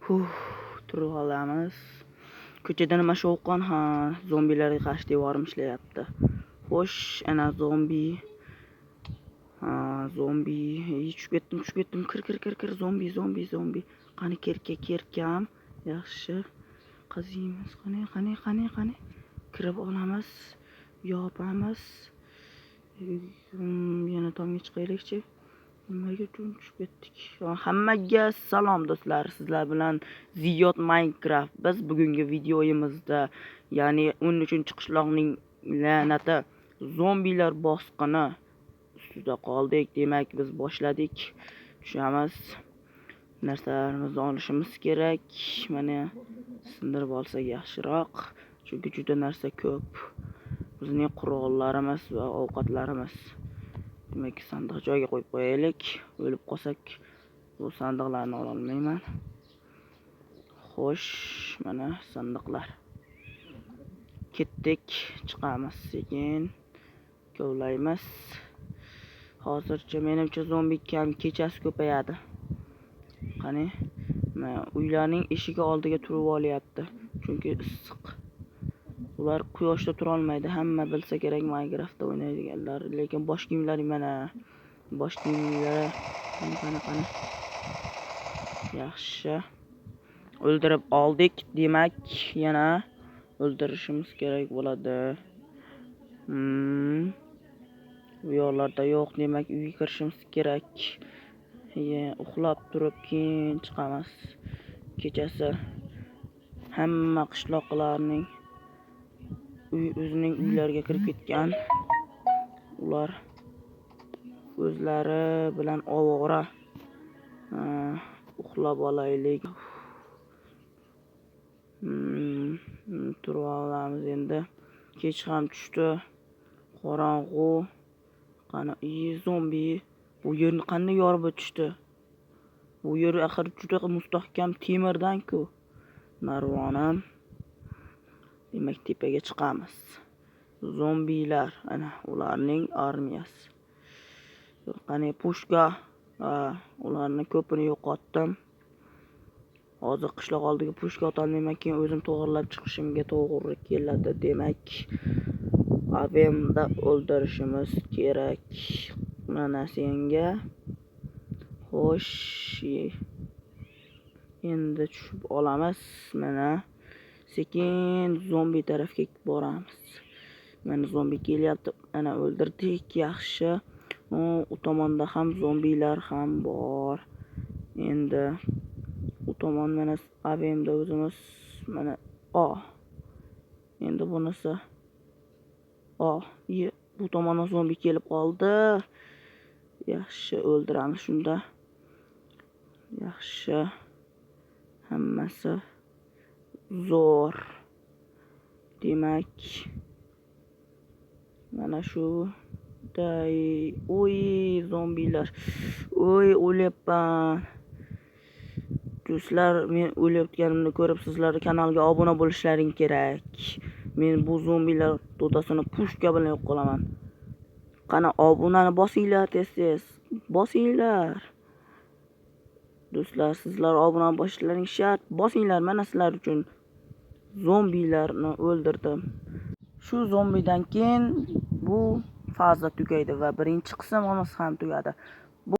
Turib olamiz. Ko'chada nima shovqin, ha, zombilarga qarshi devorim ishlayapti. Xo'sh, ana zombi. Ha, zombi. Tushib ketdim. Kir. Zombi. Qani kerkam. Yaxshi. Qaziymiz. Qani. Kirib olamiz. Yopamiz. Yana tomga chiqaylikchi. Nimaga tushib ketdik? Hammaga salom do'stlar. Sizlar bilan Ziyod Minecraft. Biz bugungi videoyimizda, ya'ni 13-qishloqning la'nati, zombilar bosqini ustida qoldik. Demak, biz boshladik. Tushamiz. Narsalarimizni olishimiz kerak. Mana sindirib olsak yaxshiroq, chunki juda narsa ko'p. Bizning qurollarimiz va ovqatlarimiz. Demak, sandiq joyiga qo'yib qo'yaylik. O'lib qolsak, bu sandiqlarni ola olmayman. Xo'sh, mana sandiqlar. Ketdik, chiqamiz sekin. Kovlaymiz. Hozircha menimcha zombi kam kechasi ko'payadi. Qani, mana uylarning eshigi oldiga turib olyapti, chunki issiq. Ular quyoshda tura olmaydi. Hamma bilsa kerak Minecraftda o'ynaydiganlar, lekin bosh kiyimlari mana. Bosh kiyimlari qani. Yaxshi. O'ldirib oldik. Demak, yana o'ldirishimiz kerak bo'ladi. Bu yo'llarda yo'q, demak uyga kirishimiz kerak. Uxlab turib keyin chiqamiz. Kechasi hamma qishloqlarning o'zining uylariga kirib ketgan. Ular o'zlari bilan ovora. Uxlab olaylik. Turib olamiz endi. Kech ham tushdi. Qorong'u. Qani, zombi. Bu yerni qanday yorib o'tishdi? Bu yer axir juda mustahkam temirdan-ku. Narvonam. Demak, tepaga chiqamiz. Zombilar, ana ularning armiyasi. Qani, pushka. Ularni ko'pini yo'qotdim. Hozir qishloq oldiga pushka otolmayman, keyin o'zim to'g'rilab chiqishimga to'g'ri keladi. Demak, avemda o'ldirishimiz kerak. Mana senga. Xo'sh, endi tushib olamiz. Mana sekin zombi tarafga boramiz. Mana zombi kelyapti. Ana o'ldirdik. Yaxshi. U tomonda ham zombilar ham bor. Endi u tomon mana avemda o'zimiz mana endi bunisi bu tomondan zombi kelib qoldi. Yaxshi, o'ldiramiz shunda. Yaxshi. Hammasi zo'r. Demak, mana shu zombilar. O'lyapman. Do'stlar, men o'layotganimni ko'rib sizlar kanalga obuna bo'lishlaring kerak. Men bu zombilar to'dasini pushka bilan yo'q qilaman. Qani, obunani bosinglar tez. Bosinglar. Do'stlar, sizlar obuna bosishlaring shart. Bosinglar, mana sizlar uchun zombilarni o'ldirdim. Shu zombidan keyin bu faza tugaydi va birinchi qismimiz ham tugadi.